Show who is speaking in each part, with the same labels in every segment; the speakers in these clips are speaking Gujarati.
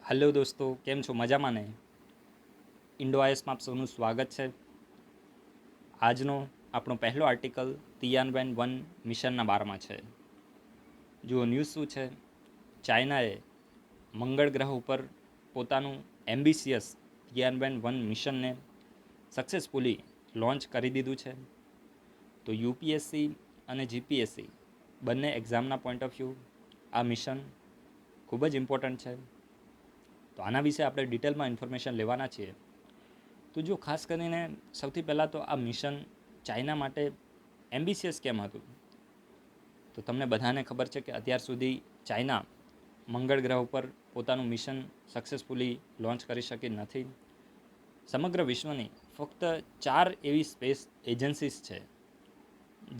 Speaker 1: હલો દોસ્તો, કેમ છો? મજામાં ને? ઇન્ડોઆઈએસમાં આપ સૌનું સ્વાગત છે. આજનો આપણો પહેલો આર્ટિકલ તિયાનવેન-1 મિશનના બારમાં છે. જુઓ ન્યૂઝ શું છે. ચાઇનાએ મંગળ ગ્રહ ઉપર પોતાનું એમ્બિશિયસ તિયાનવેન-1 મિશનને સક્સેસફુલી લોન્ચ કરી દીધું છે. તો યુપીએસસી અને જીપીએસસી બંને એક્ઝામના પોઈન્ટ ઓફ વ્યૂ આ મિશન ખૂબ જ ઇમ્પોર્ટન્ટ છે. તો આના વિશે આપણે ડિટેલમાં ઇન્ફોર્મેશન લેવાના છીએ. તો જો ખાસ કરીને સૌથી પહેલાં તો આ મિશન ચાઇના માટે એમ્બિશિયસ કેમ હતું? તો તમને બધાને ખબર છે કે અત્યાર સુધી ચાઇના મંગળ ગ્રહ ઉપર પોતાનું મિશન સક્સેસફુલી લોન્ચ કરી શકી નથી. સમગ્ર વિશ્વની ફક્ત 4 એવી સ્પેસ એજન્સીસ છે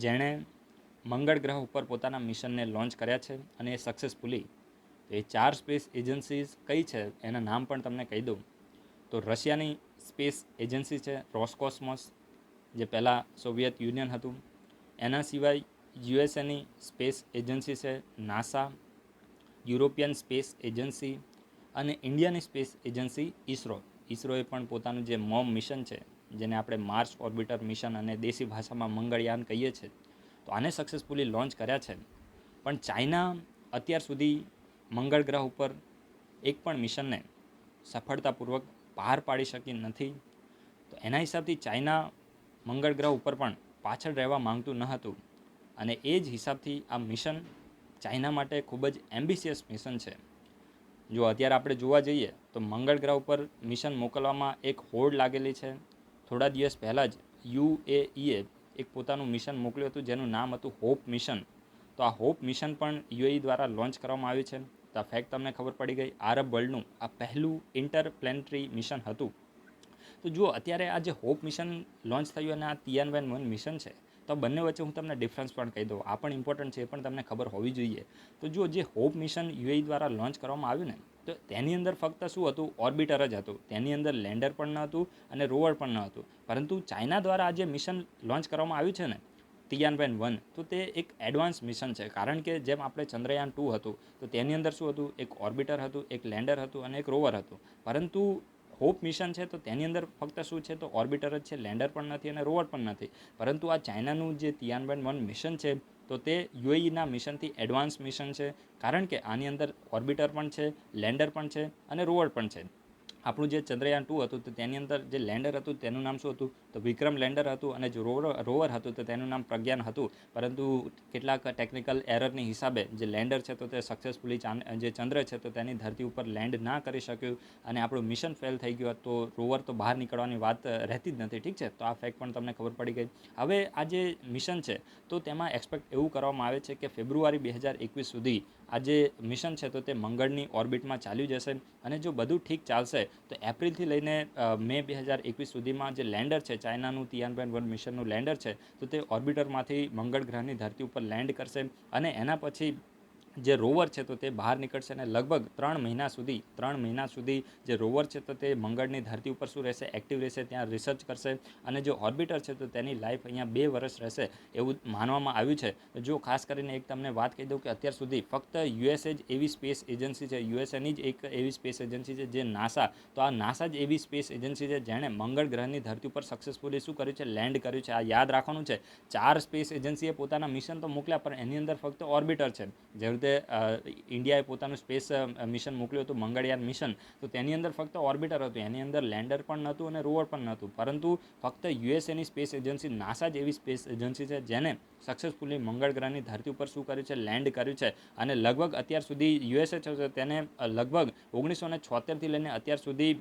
Speaker 1: જેણે મંગળ ગ્રહ ઉપર પોતાના મિશનને લોન્ચ કર્યા છે અને એ સક્સેસફુલી. તો એ 4 સ્પેસ એજન્સીઝ કઈ છે એના નામ પણ તમને કહી દઉં. તો રશિયાની સ્પેસ એજન્સી છે રોસકોસ્મોસ, જે પહેલાં સોવિયત યુનિયન હતું. એના સિવાય યુએસએની સ્પેસ એજન્સી છે નાસા, યુરોપિયન સ્પેસ એજન્સી અને ઇન્ડિયાની સ્પેસ એજન્સી ઇસરો. ઇસરોએ પણ પોતાનું જે મોમ મિશન છે, જેને આપણે માર્સ ઓર્બિટર મિશન અને દેશી ભાષામાં મંગળયાન કહીએ છીએ, તો આને સક્સેસફુલી લોન્ચ કર્યા છે. પણ ચાઇના અત્યાર સુધી મંગળ ગ્રહ ઉપર એક પણ મિશનને સફળતાપૂર્વક પાર પાડી શકી નથી. તો એના હિસાબથી ચાઇના મંગળ ગ્રહ ઉપર પણ પાછળ રહેવા માંગતું ન હતું. અને એ જ હિસાબથી આ મિશન ચાઇના માટે ખૂબ જ એમ્બિશિયસ મિશન છે. જો અત્યારે આપણે જોવા જઈએ તો મંગળ ગ્રહ ઉપર મિશન મોકલવામાં એક હોડ લાગેલી છે. થોડા દિવસ પહેલાં જ યુએઈએ એક પોતાનું મિશન મોકલ્યું હતું જેનું નામ હતું હોપ મિશન. તો આ હોપ મિશન પણ યુએઈ દ્વારા લોન્ચ કરવામાં આવ્યું છે. તો આ ફેક્ટ તમને ખબર પડી ગઈ. આરબ વર્લ્ડનું આ પહેલું ઇન્ટરપ્લેનેટરી મિશન હતું. તો જુઓ અત્યારે આ જે હોપ મિશન લોન્ચ થયું અને આ તિયાનવેન-1 મિશન છે, તો બંને વચ્ચે હું તમને ડિફરન્સ પણ કહી દઉં. આ પણ ઇમ્પોર્ટન્ટ છે, એ પણ તમને ખબર હોવી જોઈએ. તો જુઓ જે હોપ મિશન યુએઈ દ્વારા લોન્ચ કરવામાં આવ્યું ને, તો તેની અંદર ફક્ત શું હતું? ઓર્બિટર જ હતું. તેની અંદર લેન્ડર પણ ન હતું અને રોવર પણ ન હતું. પરંતુ ચાઇના દ્વારા આ જે મિશન લોન્ચ કરવામાં આવ્યું છે ને, તિયાનવેન-1, તો તે એક એડવાન્સ મિશન છે. કારણ કે જેમ આપણે ચંદ્રયાન-2 હતું, તો તેની અંદર શું હતું? એક ઓર્બિટર હતું, એક લેન્ડર હતું અને એક રોવર હતું. પરંતુ હોપ મિશન છે તો તેની અંદર ફક્ત શું છે? તો ઓર્બિટર જ છે, લેન્ડર પણ નથી અને રોવર પણ નથી. પરંતુ આ ચાઇનાનું જે તિયાનવેન-1 મિશન છે, તો તે યુએઈના મિશનથી એડવાન્સ મિશન છે. કારણ કે આની અંદર ઓર્બિટર પણ છે, લેન્ડર પણ છે અને રોવર પણ છે. આપણું જે ચંદ્રયાન-2 હતું તો તેની અંદર જે લેન્ડર હતું તેનું નામ શું હતું? તો વિક્રમ લેન્ડર હતું. અને જે રોવર હતું તો તેનું નામ પ્રજ્ઞાન હતું. પરંતુ કેટલાક ટેકનિકલ એરરની હિસાબે જે લેન્ડર છે તો તે સક્સેસફુલી જે ચંદ્ર છે તો તેની ધરતી ઉપર લેન્ડ ના કરી શક્યું અને આપણું મિશન ફેલ થઈ ગયું. તો રોવર તો બહાર નીકળવાની વાત રહેતી જ નથી. ઠીક છે, તો આ ફેક્ટ પણ તમને ખબર પડી ગઈ. હવે આ જે મિશન છે તો તેમાં એક્સપેક્ટ એવું કરવામાં આવે છે કે ફેબ્રુઆરી 2021 સુધી આ જે મિશન છે તો તે મંગળની ઓર્બિટમાં ચાલ્યું જશે. અને જો બધું ઠીક ચાલશે તો એપ્રિલથી લઈને મે 2021 સુધીમાં જે લેન્ડર છે, ચાઇનાનું તિયાનવેન-1 મિશનનું લેન્ડર છે, તો તે ઓર્બિટરમાંથી મંગળ ગ્રહની ધરતી ઉપર લેન્ડ કરશે. અને એના પછી જે રોવર છે તો તે બહાર નીકળશે અને લગભગ 3 મહિના સુધી જે રોવર છે તો તે મંગળની ધરતી ઉપર શું રહેશે? એક્ટિવ રહેશે, ત્યાં રિસર્ચ કરશે. અને જે ઓર્બિટર છે તો તેની લાઈફ અહીંયા 2 વર્ષ રહેશે એવું માનવામાં આવ્યું છે. જો ખાસ કરીને એક તમને વાત કહી દઉં કે અત્યાર સુધી ફક્ત યુએસએ જ એવી સ્પેસ એજન્સી છે, યુએસએની જ એક એવી સ્પેસ એજન્સી છે જે નાસા. તો આ નાસા જ એવી સ્પેસ એજન્સી છે જેણે મંગળ ગ્રહની ધરતી ઉપર સક્સેસફુલી શું કર્યું છે? લેન્ડ કર્યું છે. આ યાદ રાખવાનું છે. 4 સ્પેસ એજન્સીએ પોતાના મિશન તો મોકલ્યા, પણ એની અંદર ફક્ત ઓર્બિટર છે. જેવી રીતે ઇન્ડિયાએ પોતાનું સ્પેસ મિશન મોકલ્યું હતું, મંગળયાન મિશન, તો તેની અંદર ફક્ત ઓર્બિટર હતું. એની અંદર લેન્ડર પણ નહોતું અને રોવર પણ નહોતું. પરંતુ ફક્ત યુએસએની સ્પેસ એજન્સી નાસા જ એવી સ્પેસ એજન્સી છે જેને સક્સેસફુલી મંગળ ગ્રહની ધરતી ઉપર શું કર્યું છે? લેન્ડ કર્યું છે. અને લગભગ અત્યાર સુધી યુએસએ છે તેને લગભગ 1976થી લઈને અત્યાર સુધી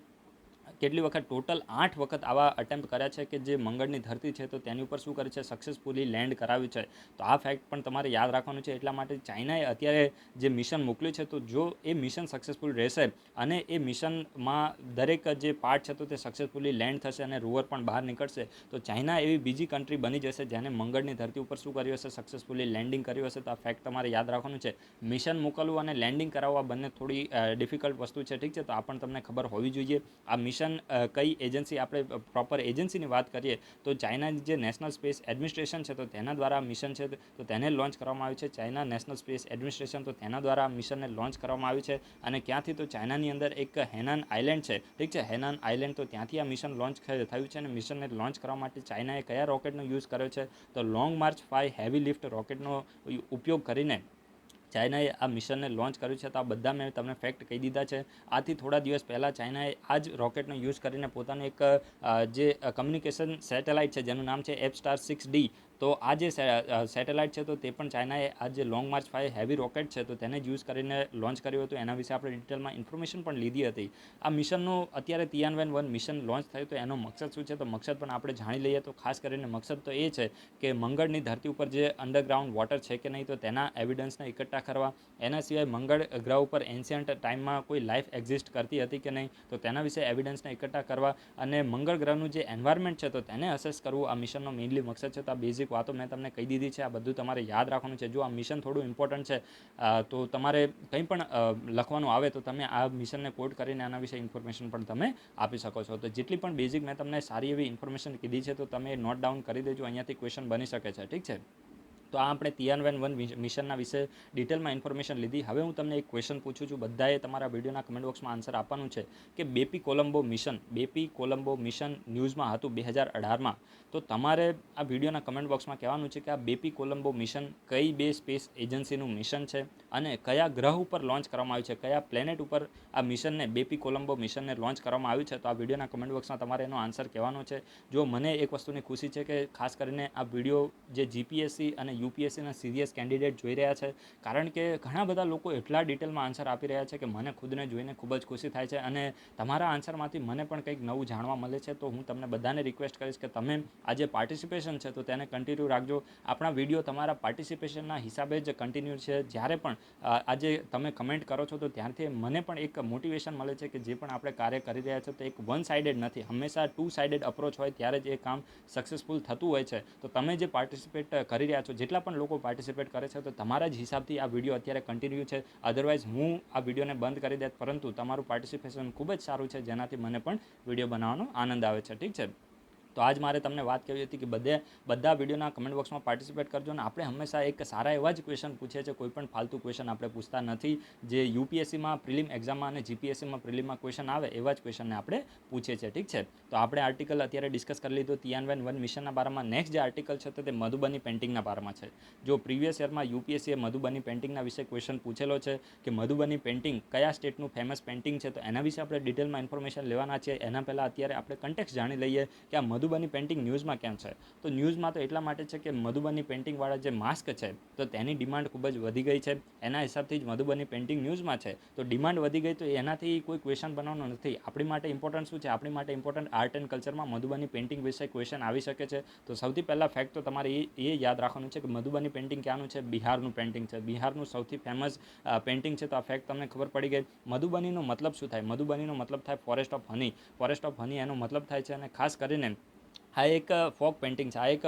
Speaker 1: કેટલી વખત? ટોટલ 8 વખત આવા અટેમ્પ્ટ કર્યા છે કે જે મંગળની ધરતી છે તો તેની ઉપર શું કરે છે? સક્સેસફુલી લેન્ડ કરાવ્યું છે. તો આ ફેક્ટ પણ તમારે યાદ રાખવાનું છે. એટલા માટે ચાઇનાએ અત્યારે જે મિશન મોકલ્યું છે, તો જો એ મિશન સક્સેસફુલ રહેશે અને એ મિશનમાં દરેક જે પાર્ટ છે તો તે સક્સેસફુલી લેન્ડ થશે અને રોવર પણ બહાર નીકળશે, તો ચાઇના એવી બીજી કન્ટ્રી બની જશે જેને મંગળની ધરતી ઉપર શું કર્યું હશે? સક્સેસફુલી લેન્ડિંગ કર્યું હશે. તો આ ફેક્ટ તમારે યાદ રાખવાનું છે. મિશન મોકલવું અને લેન્ડિંગ કરાવવા બંને થોડી ડિફિકલ્ટ વસ્તુ છે. ઠીક છે, તો આ પણ તમને ખબર હોવી જોઈએ. આ મિશન મિશન કઈ એજન્સી, આપણે પ્રોપર એજન્સીની વાત કરીએ તો ચાઇનાની જે નેશનલ સ્પેસ એડમિનિસ્ટ્રેશન છે તો તેના દ્વારા મિશન છે તો તેને લોન્ચ કરવામાં આવ્યું છે. ચાઇના નેશનલ સ્પેસ એડમિનિસ્ટ્રેશન તો તેના દ્વારા મિશનને લોન્ચ કરવામાં આવ્યું છે. અને ક્યાંથી, તો ચાઇનાની અંદર એક હેનાન આઇલેન્ડ છે, ઠીક છે, હેનાન આઇલેન્ડ, તો ત્યાંથી આ મિશન લોન્ચ થયું છે. અને મિશનને લોન્ચ કરવા માટે ચાઇનાએ કયા રોકેટનો યુઝ કર્યો છે, તો લોંગ માર્ચ 5 હેવી લિફ્ટ રોકેટનો ઉપયોગ કરીને ચાઇનાએ આ મિશનને લોન્ચ કર્યું છે. તો આ બધા મેં તમને ફેક્ટ કહી દીધા છે. આથી થોડા દિવસ પહેલાં ચાઇનાએ આ જ રોકેટનો યુઝ કરીને પોતાનું એક જે કમ્યુનિકેશન સેટેલાઇટ છે જેનું નામ છે એપસ્ટાર 6D, તો આ જે સેટેલાઇટ છે તો તે પણ ચાઇનાએ આ જે લોંગ માર્ચ 5 હેવી રોકેટ છે તો તેને જ યુઝ કરીને લોન્ચ કર્યું હતું. એના વિશે આપણે ડિટેલમાં ઇન્ફોર્મેશન પણ લીધી હતી. આ મિશનનું અત્યારે તિયાનવેન-1 મિશન લોન્ચ થયું, તો એનો મકસદ શું છે, તો મકસદ પણ આપણે જાણી લઈએ. તો ખાસ કરીને મકસદ તો એ છે કે મંગળની ધરતી ઉપર જે અંડરગ્રાઉન્ડ વોટર છે કે નહીં, તો તેના એવિડન્સને એકઠા કરવા. એના સિવાય મંગળ ગ્રહ ઉપર એન્શિયન્ટ ટાઈમમાં કોઈ લાઈફ એક્ઝિસ્ટ કરતી હતી કે નહીં, તો તેના વિશે એવિડન્સને એકઠા કરવા. અને મંગળ ગ્રહનું જે એન્વાયરમેન્ટ છે તો તેને અસેસ કરવું આ મિશનનો મેઇનલી મકસદ છે. તો આ બેઝિક વાતો મેં તમને કહી દીધી છે. આ બધું તમારે યાદ રાખવાનું છે. જો આ મિશન થોડું ઇમ્પોર્ટન્ટ છે તો તમારે કંઈ પણ લખવાનું આવે તો તમે આ મિશનને કોડ કરીને આના વિશે ઇન્ફોર્મેશન પણ તમે આપી શકો છો. તો જેટલી પણ બેઝિક મેં તમને સારી એવી ઇન્ફોર્મેશન કીધી છે તો તમે નોટ ડાઉન કરી દેજો. અહીંયાથી ક્વેશ્ચન બની શકે છે, ઠીક છે. તો આ આપણે તિયાનવેન-1 મિશનના વિશે ડિટેલમાં ઇન્ફોર્મેશન લીધી. હવે હું તમને એક ક્વેશ્ચન પૂછું છું, બધાએ તમારા વિડીયોના કમેન્ટ બોક્સમાં આન્સર આપવાનું છે કે બેપી કોલંબો મિશન ન્યૂઝમાં હતું 2018માં. તો તમારે આ વિડીયોના કમેન્ટ બોક્સમાં કહેવાનું છે કે આ બેપી કોલંબો મિશન કઈ બે સ્પેસ એજન્સીનું મિશન છે અને કયા ગ્રહ ઉપર લોન્ચ કરવામાં આવ્યું છે, કયા પ્લેનેટ ઉપર આ મિશનને, બેપી કોલંબો મિશનને લોન્ચ કરવામાં આવ્યું છે. તો આ વિડીયોના કમેન્ટ બોક્સમાં તમારે એનો આન્સર કહેવાનો છે. જો મને એક વસ્તુની ખુશી છે કે ખાસ કરીને આ વિડીયો જે જીપીએસસી અને યુપીએસસીના સિરિયસ કેન્ડિડેટ જોઈ રહ્યા છે, કારણ કે ઘણા બધા લોકો એટલા ડિટેલમાં આન્સર આપી રહ્યા છે કે મને ખુદને જોઈને ખૂબ જ ખુશી થાય છે. અને તમારા આન્સરમાંથી મને પણ કંઈક નવું જાણવા મળે છે. તો હું તમને બધાને રિક્વેસ્ટ કરીશ કે તમે આ જે પાર્ટિસિપેશન છે તો તેને કન્ટિન્યુ રાખજો. આપણા વિડીયો તમારા પાર્ટિસિપેશનના હિસાબે જ કન્ટિન્યુ છે. જ્યારે પણ આજે તમે કમેન્ટ કરો છો તો ત્યારથી મને પણ એક મોટિવેશન મળે છે કે જે પણ આપણે કાર્ય કરી રહ્યા છે તો એક વન સાઇડેડ નથી, હંમેશા 2 સાઇડેડ અપ્રોચ હોય ત્યારે જ એ કામ સક્સેસફુલ થતું હોય છે. તો તમે જે પાર્ટિસિપેટ કરી રહ્યા છો, જેટલા પણ લોકો પાર્ટિસિપેટ કરે છે, તો તમારા જ હિસાબથી આ વિડીયો અત્યારે કન્ટિન્યુ છે. અધરવાઇઝ હું આ વિડીયોને બંધ કરી દેત, પરંતુ તમારું પાર્ટિસિપેશન ખૂબ જ સારું છે, જેનાથી મને પણ વિડીયો બનાવવાનો આનંદ આવે છે, ઠીક છે. તો આજ મારે તમને વાત કરવી હતી કે બધા વિડીયોના કમેન્ટ બોક્સમાં પાર્ટિસિપેટ કરજો. અને આપણે હંમેશા એક સારા એવા જ ક્વેશ્ચન પૂછીએ છીએ, કોઈ પણ ફાલતુ ક્વેશ્ચન આપણે પૂછતા નથી. જે યુપીએસસીમાં પ્રિલિમ એક્ઝામમાં અને જીપીએસસીમાં પ્રિલિમમાં ક્વેશ્ચન આવે એવા જ ક્વેશ્ચનને આપણે પૂછીએ છીએ, ઠીક છે. તો આપણે આર્ટિકલ અત્યારે ડિસ્કસ કરી લીધો તિયાનવેન-1 મિશનના બારામાં. નેક્સ્ટ જે આર્ટિકલ છે તે મધુબની પેઇન્ટિંગના બારામાં છે. જો પ્રીવિયસ યરમાં યુપીએસસીએ મધુબની પેઇન્ટિંગના વિશે ક્વેશ્ચન પૂછેલો છે કે મધુબની પેઇન્ટિંગ કયા સ્ટેટનું ફેમસ પેઇન્ટિંગ છે, તો એના વિશે આપણે ડિટેલમાં ઇન્ફોર્મેશન લેવાના છે. એના પહેલાં અત્યારે આપણે કન્ટેક્સ જાણી લઈએ કે આ મધુબની પેઇન્ટિંગ ન્યૂઝમાં કેમ છે. તો ન્યૂઝમાં તો એટલા માટે છે કે મધુબની પેઇન્ટિંગવાળા જે માસ્ક છે તો તેની ડિમાન્ડ ખૂબ જ વધી ગઈ છે. એના હિસાબથી જ મધુબની પેઇન્ટિંગ ન્યૂઝમાં છે. તો ડિમાન્ડ વધી ગઈ તો એનાથી કોઈ ક્વેશ્ચન બનવાનો નથી. આપણી માટે ઇમ્પોર્ટન્ટ શું છે, આપણી માટે ઇમ્પોર્ટન્ટ આર્ટ એન્ડ કલ્ચરમાં મધુબની પેઇન્ટિંગ વિશે ક્વેશ્ચન આવી શકે છે. તો સૌથી પહેલાં ફેક્ટ તો તમારે એ યાદ રાખવાનું છે કે મધુબની પેઇન્ટિંગ ક્યાંનું છે, બિહારનું પેઇન્ટિંગ છે. બિહારનું સૌથી ફેમસ પેઇન્ટિંગ છે. તો આ ફેક્ટ તમને ખબર પડી ગઈ. મધુબનીનો મતલબ શું થાય, મધુબનીનો મતલબ થાય forest of honey. Forest of honey એનો મતલબ થાય છે. અને ખાસ કરીને આ એક ફોક પેઇન્ટિંગ છે, આ એક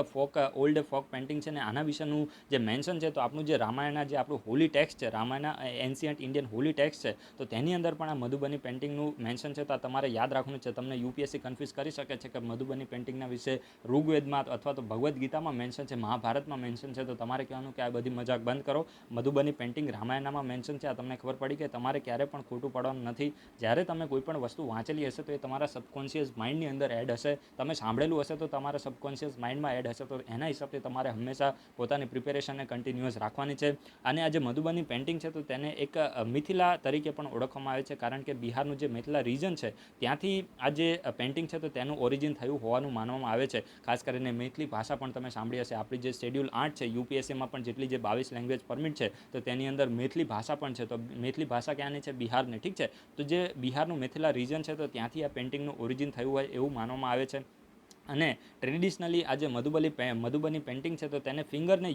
Speaker 1: ઓલ્ડ ફોક પેઇન્ટિંગ છે. ને આના વિશેનું જે મેન્શન છે તો આપણું જે રામાયણના જે આપણું હોલી ટેક્સ્ટ છે, રામાયણના એન્શિયન્ટ ઇન્ડિયન હોલી ટેક્સ્ટ છે, તો તેની અંદર પણ આ મધુબની પેઇન્ટિંગનું મેન્શન છે. તો આ તમારે યાદ રાખવાનું છે. તમને યુપીએસસી કન્ફ્યુઝ કરી શકે છે કે મધુબની પેઇન્ટિંગના વિશે ઋગ્વેદમાં અથવા તો ભગવદ્ ગીતામાં મેન્શન છે, મહાભારતમાં મેન્શન છે. તો તમારે કહેવાનું કે આ બધી મજાક બંધ કરો. મધુબની પેઇન્ટિંગ રામાયણમાં મેન્શન છે. આ તમને ખબર પડી કે તમારે ક્યારે પણ ખોટું પડવાનું નથી. જ્યારે તમે કોઈ પણ વસ્તુ વાંચેલી હશે તો એ તમારા સબકોન્શિયસ માઇન્ડની અંદર એડ હશે. તમે સાંભળેલું હશે તો તમારા સબકોન્શિયસ માઇન્ડમાં એડ હશે. તો એના હિસાબથી તમારે હંમેશા પોતાની પ્રિપેરેશનને કન્ટિન્યુઅસ રાખવાની છે. અને આ જે મધુબની પેઇન્ટિંગ છે તો તેને એક મિથિલા તરીકે પણ ઓળખવામાં આવે છે, કારણ કે બિહારનું જે મિથિલા રીજન છે ત્યાંથી આ જે પેઇન્ટિંગ છે તો તેનું ઓરિજિન થયું હોવાનું માનવામાં આવે છે. ખાસ કરીને મેથલી ભાષા પણ તમે સાંભળી હશે. આપણી જે શેડ્યુલ 8 છે યુપીએસસીમાં પણ જેટલી જે 22 લેંગ્વેજ પરમિટ છે તો તેની અંદર મેથલી ભાષા પણ છે. તો મેથલી ભાષા ક્યાંની છે, બિહારની, ઠીક છે. તો જે બિહારનું મિથિલા રીજન છે તો ત્યાંથી આ પેઇન્ટિંગનું ઓરિજિન થયું હોય એવું માનવામાં આવે છે. અને ટ્રેડિશનલી આ જે મધુબની પેઇન્ટિંગ છે તો તેને ફિંગરને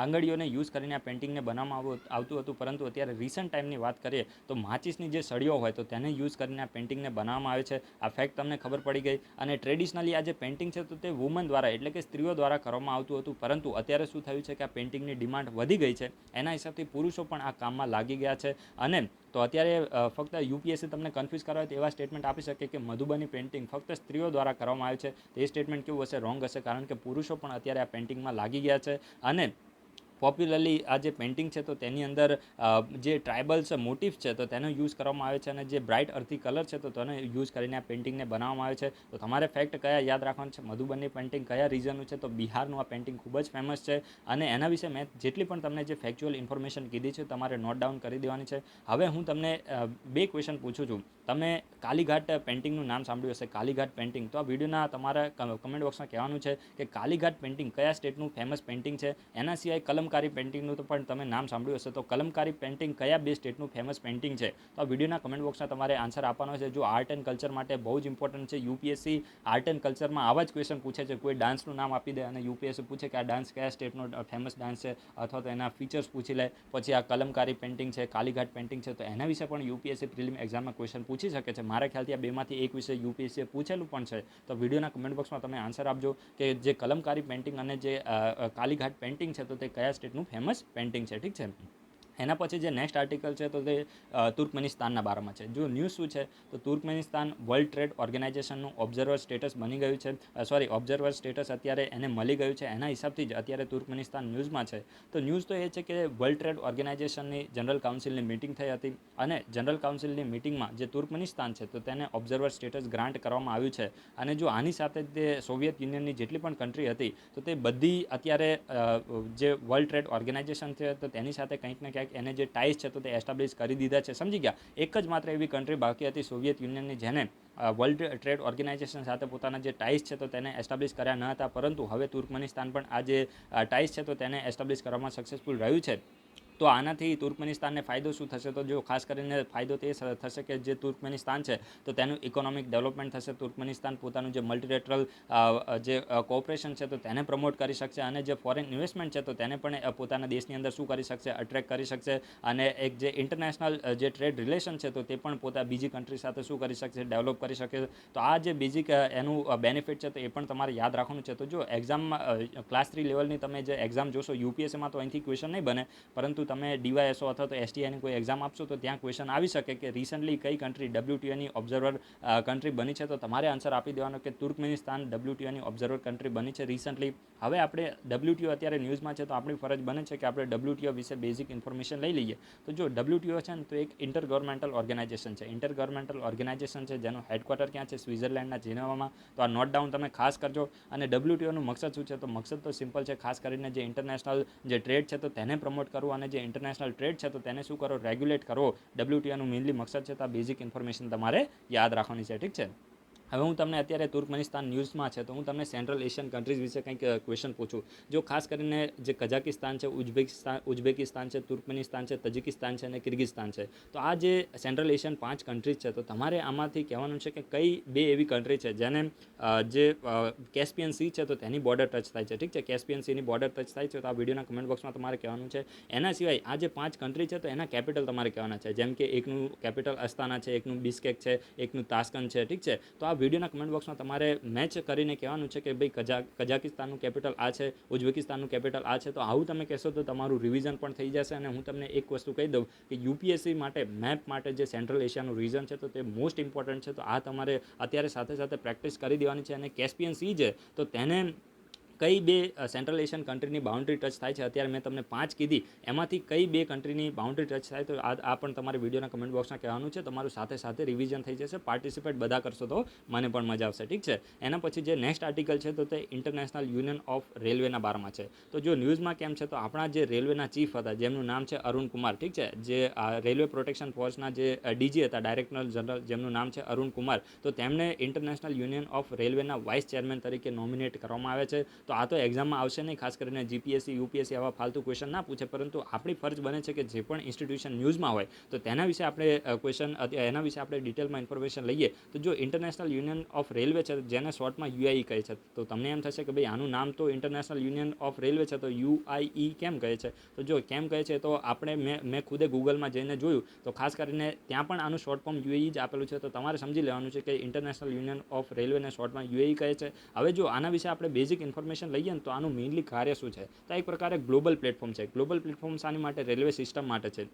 Speaker 1: આંગળીઓને યુઝ કરીને આ પેઇન્ટિંગને બનાવવામાં આવતું હતું. પરંતુ અત્યારે રિસન્ટ ટાઈમની વાત કરીએ તો માચિસની જે સળીઓ હોય તો તેને યુઝ કરીને આ પેઇન્ટિંગને બનાવવામાં આવે છે. આ ફેક્ટ તમને ખબર પડી ગઈ. અને ટ્રેડિશનલી આ જે પેઇન્ટિંગ છે તો તે વુમન દ્વારા એટલે કે સ્ત્રીઓ દ્વારા કરવામાં આવતું હતું. પરંતુ અત્યારે શું થયું છે કે આ પેઇન્ટિંગની ડિમાન્ડ વધી ગઈ છે. એના હિસાબથી પુરુષો પણ આ કામમાં લાગી ગયા છે. અને તો અત્યારે ફક્ત યુપીએસસી તમને કન્ફ્યુઝ કરવા તો એવા સ્ટેટમેન્ટ આપી શકે કે મધુબની પેઇન્ટિંગ ફક્ત સ્ત્રીઓ દ્વારા કરવામાં આવે છે. તો એ સ્ટેટમેન્ટ કેવું હશે? રોંગ હશે, કારણ કે પુરુષો પણ અત્યારે આ પેઇન્ટિંગમાં લાગી ગયા છે. અને પોપ્યુલરલી આ જે પેઇન્ટિંગ છે તો તેની અંદર જે ટ્રાઇબલ્સ મોટિફ છે તો તેનો યુઝ કરવામાં આવે છે, અને જે બ્રાઇટ અર્થી કલર છે તો તેનો યુઝ કરીને આ પેઇન્ટિંગને બનાવવામાં આવે છે. તો તમારે ફેક્ટ કયા યાદ રાખવાનું છે? મધુબનની પેઇન્ટિંગ કયા રીઝનનું છે? તો બિહારનું આ પેઇન્ટિંગ ખૂબ જ ફેમસ છે. અને એના વિશે મેં જેટલી પણ તમને જે ફેક્ચ્યુઅલ ઇન્ફોર્મેશન કીધી છે તમારે નોટ ડાઉન કરી દેવાની છે. હવે હું તમને 2 ક્વેશ્ચન પૂછું છું. તમે કાલીઘાટ પેઇન્ટિંગનું નામ સાંભળ્યું હશે, કાલીઘાટ પેઇન્ટિંગ. તો આ વિડીયોના તમારા કમેન્ટ બોક્સમાં કહેવાનું છે કે કાલીઘાટ પેઇન્ટિંગ કયા સ્ટેટનું ફેમસ પેઇન્ટિંગ છે. એના સિવાય કલમકારી પેઇન્ટિંગનું તો પણ તમે નામ સાંભળ્યું હશે. તો કલમકારી પેઇન્ટિંગ કયા 2 સ્ટેટનું ફેમસ પેઇન્ટિંગ છે? તો આ વિડીયોના કમેન્ટ બોક્સમાં તમારે આન્સર આપવાનો છે. જો આર્ટ એન્ડ કલ્ચર માટે બહુ જ ઇમ્પોર્ટન્ટ છે. યુપીએસસી આર્ટ એન્ડ કલ્ચરમાં આવા જ ક્વેશ્ચન પૂછે છે. કોઈ ડાન્સનું નામ આપી દે અને યુપીએસસી પૂછે કે આ ડાન્સ કયા સ્ટેટનો ફેમસ ડાન્સ છે, અથવા તો એના ફીચર્સ પૂછી લે. પછી આ કલમકારી પેઇન્ટિંગ છે, કાલીઘાટ પેઇન્ટિંગ છે, તો એના વિશે પણ યુપીએસસી પ્રિલિમ એક્ઝામમાં ક્વેશ્ચન પૂછી શકે છે. મારા ખ્યાલથી આ બેમાંથી એક વિષય યુપીએસસીએ પૂછેલું પણ છે. તો વિડીયોના કમેન્ટ બોક્સમાં તમે આન્સર આપજો કે જે કલમકારી પેઇન્ટિંગ અને જે કાલીઘાટ પેઇન્ટિંગ છે તો તે કયા સ્ટેટનું ફેમસ પેઇન્ટિંગ છે. ઠીક છે. એના પછી જે નેક્સ્ટ આર્ટિકલ છે તો તે તુર્કમેનિસ્તાનના બારામાં છે. જો ન્યૂઝ શું છે તો તુર્કમેનિસ્તાન વર્લ્ડ ટ્રેડ ઓર્ગેનાઇઝેશનનું ઓબ્ઝર્વર સ્ટેટસ બની ગયું છે. ઓબ્ઝર્વર સ્ટેટસ અત્યારે એને મળી ગયું છે. એના હિસાબથી જ અત્યારે તુર્કમેનિસ્તાન ન્યૂઝમાં છે. તો ન્યૂઝ તો એ છે કે વર્લ્ડ ટ્રેડ ઓર્ગેનાઇઝેશનની જનરલ કાઉન્સિલની મિટિંગ થઈ હતી, અને જનરલ કાઉન્સિલની મિટિંગમાં જે તુર્કમેનિસ્તાન છે તો તેને ઓબ્ઝર્વર સ્ટેટસ ગ્રાન્ટ કરવામાં આવ્યું છે. અને જો આની સાથે તે સોવિયત યુનિયનની જેટલી પણ કન્ટ્રી હતી તો તે બધી અત્યારે જે વર્લ્ડ ટ્રેડ ઓર્ગેનાઇઝેશન છે તો તેની સાથે કંઈક ને કંઈક એને જે ટાઈસ છે તો તે એસ્ટાબ્લિશ કરી દીધા છે. સમજી ગયા? એક જ માત્ર એવી કન્ટ્રી બાકી હતી સોવિયત યુનિયનની જેને વર્લ્ડ ટ્રેડ ઓર્ગેનાઇઝેશન સાથે પોતાના જે ટાઈસ છે તો તેને એસ્ટાબ્લિશ કર્યા ન હતા, પરંતુ હવે તુર્કમેનિસ્તાન પણ આ જે ટાઈસ છે તો તેને એસ્ટાબ્લિશ કરવામાં સક્સેસફુલ રહ્યું છે. તો આનાથી તુર્કમેનિસ્તાનને ફાયદો શું થશે? તો જો ખાસ કરીને ફાયદો તે થશે કે જે તુર્કમેનિસ્તાન છે તો તેનું ઇકોનોમિક ડેવલપમેન્ટ થશે. તુર્કમેનિસ્તાન પોતાનું જે મલ્ટીલેટરલ જે કોઓપરેશન છે તો તેને પ્રમોટ કરી શકશે, અને જે ફોરેન ઇન્વેસ્ટમેન્ટ છે તો તેને પણ પોતાના દેશની અંદર શું કરી શકશે? અટ્રેક્ટ કરી શકશે. અને એક જે ઇન્ટરનેશનલ જે ટ્રેડ રિલેશન છે તો તે પણ બીજી કન્ટ્રી સાથે શું કરી શકશે? ડેવલપ કરી શકે. તો આ જે બેઝિક એનું બેનિફિટ છે તો એ પણ તમારે યાદ રાખવાનું છે. તો જો એક્ઝામમાં ક્લાસ 3 લેવલની તમે જે એક્ઝામ જોશો યુપીએસસીમાં તો અહીંથી ક્વેશ્ચન નહીં બને, પરંતુ તમે ડીવાયએસઓ અથવા તો એસટીઆઈની કોઈ એક્ઝામ આપશો તો ત્યાં ક્વેશ્ચન આવી શકે કે રિસન્ટલી કઈ કન્ટ્રી ડબ્લ્યુટીઓની ઓબ્ઝર્વર કન્ટ્રી બની છે. તો તમારે આન્સર આપી દેવાનો કે તુર્કમેનિસ્તાન ડબ્લ્યુટીઓની ઓબ્ઝર્વર કન્ટ્રી બની છે રિસન્ટલી. હવે આપણે ડબ્લ્યુટીઓ અત્યારે ન્યૂઝમાં છે તો આપણી ફરજ બને છે કે આપણે ડબ્લ્યુટીઓ વિશે બેઝિક ઇન્ફોર્મેશન લઈ લઈએ. તો જો ડબ્લ્યુટીઓ છે ને તો એક ઇન્ટર ગવર્મેન્ટલ ઓર્ગેનાઇઝેશન છે. ઇન્ટર ગવર્મેન્ટલ ઓર્ગેનાઇઝેશન છે જેનું હેડક્વાર્ટર ક્યાં છે? સ્વિટ્ઝરલેન્ડના જેનેવામાં. તો આ નોટ ડાઉન તમે ખાસ કરજો. અને ડબ્લ્યુટીઓનું મકસદ શું છે? તો મકસદ તો સિમ્પલ છે, ખાસ કરીને જે ઇન્ટરનેશનલ જે ટ્રેડ છે તો તેને પ્રમોટ કરવું, અને જે ઇન્ટરનેશનલ ટ્રેડ છે તો તેને શું કરો? રેગ્યુલેટ કરવો. ડબ્લ્યુટીઓનું મેઇનલી મકસદ છે. તો આ બેઝિક ઇન્ફોર્મેશન તમારે યાદ રાખવાની છે. ઠીક છે. હવે હું તમને અત્યારે તુર્કમેનિસ્તાન ન્યૂઝમાં છે તો હું તમને સેન્ટ્રલ એશિયન કન્ટ્રીઝ વિશે કંઈક ક્વેશ્ચન પૂછું. જો ખાસ કરીને જે કઝાકિસ્તાન છે, ઉઝબેકિસ્તાન છે, તુર્કમેનિસ્તાન છે, તજિકિસ્તાન છે અને કિર્ગિસ્તાન છે. તો આ જે સેન્ટ્રલ એશિયન 5 કન્ટ્રીઝ છે તો તમારે આમાંથી કહેવાનું છે કે કઈ 2 એવી કન્ટ્રી છે જેને જે કેસ્પિયન સી છે તો તેની બોર્ડર ટચ થાય છે. ઠીક છે. કેસ્પિયન સીની બોર્ડર ટચ થાય છે. તો આ વિડીયોના કમેન્ટ બોક્સમાં તમારે કહેવાનું છે. એના સિવાય આ જે 5 કન્ટ્રી છે તો એના કેપિટલ તમારે કહેવાના છે. જેમ કે એકનું કેપિટલ અસ્તાના છે, એકનું બિસ્કેક છે, એકનું તાસ્કન છે. ઠીક છે. તો આ વિડીયોના કમેન્ટ બોક્સમાં તમારે મેચ કરીને કહેવાનું છે કે ભાઈ કઝાકિસ્તાનનું કેપિટલ આ છે, ઉઝબેકિસ્તાનનું કેપિટલ આ છે. તો આવું તમે કહેશો તો તમારું રિવિઝન પણ થઈ જશે. અને હું તમને એક વસ્તુ કહી દઉં કે યુપીએસસી માટે મેપ માટે જે સેન્ટ્રલ એશિયાનું રીજન છે તો તે મોસ્ટ ઇમ્પોર્ટન્ટ છે. તો આ તમારે અત્યારે સાથે સાથે પ્રેક્ટિસ કરી દેવાની છે. અને કેસ્પિયન સી છે તો તેને કઈ 2 સેન્ટ્રલ એશિયન કન્ટ્રીની બાઉન્ડ્રી ટચ થાય છે? અત્યારે મેં તમને 5 કીધી, એમાંથી કઈ 2 કન્ટ્રીની બાઉન્ડ્રી ટચ થાય? તો આ પણ તમારે વિડીયોના કમેન્ટ બોક્સમાં કહેવાનું છે. તમારું સાથે સાથે રિવિઝન થઈ જશે. પાર્ટિસિપેટ બધા કરશો તો મને પણ મજા આવશે. ઠીક છે. એના પછી જે નેક્સ્ટ આર્ટિકલ છે તો તે ઇન્ટરનેશનલ યુનિયન ઓફ રેલવેના બારમાં છે. તો જો ન્યૂઝમાં કેમ છે તો આપણા જે રેલવેના ચીફ હતા જેમનું નામ છે અરુણ કુમાર. ઠીક છે. જે રેલવે પ્રોટેક્શન ફોર્સના જે ડીજી હતા, ડાયરેક્ટર જનરલ, જેમનું નામ છે અરુણ કુમાર. તો તેમને ઇન્ટરનેશનલ યુનિયન ઓફ રેલવેના વાઇસ ચેરમેન તરીકે નોમિનેટ કરવામાં આવે છે. તો આ તો એક્ઝામમાં આવશે નહીં, ખાસ કરીને જીપીએસસી યુપીએસસી આવા ફાલતુ ક્વેશ્ચન ના પૂછે, પરંતુ આપણી ફરજ બને છે કે જે પણ ઇન્સ્ટિટ્યુશન ન્યૂઝમાં હોય તો તેના વિશે આપણે ક્વેશ્ચન એના વિશે આપણે ડિટેલમાં ઇન્ફોર્મેશન લઈએ. તો જો ઇન્ટરનેશનલ યુનિયન ઓફ રેલવે છે જેને શોર્ટમાં યુઆઈ કહે છે, તો તમને એમ થશે કે ભાઈ આનું નામ તો ઇન્ટરનેશનલ યુનિયન ઓફ રેલવે છે તો યુઆઈ કેમ કહે છે? તો જો કેમ કહે છે તો આપણે મેં ખુદે ગૂગલમાં જઈને જોયું તો ખાસ કરીને ત્યાં પણ આનું શોર્ટ ફોર્મ યુએઈ જ આપેલું છે. તો તમારે સમજી લેવાનું છે કે ઇન્ટરનેશનલ યુનિયન ઓફ રેલવેને શોર્ટમાં યુએઈ કહે છે. હવે જો આના વિશે આપણે બેઝિક ઇન્ફોર્મેશન લઈએ ને તો આનું મેઇનલી કાર્ય શું છે? તો એક પ્રકારે ગ્લોબલ પ્લેટફોર્મ છે. ગ્લોબલ પ્લેટફોર્મ શાની માટે? રેલવે સિસ્ટમ માટે છે.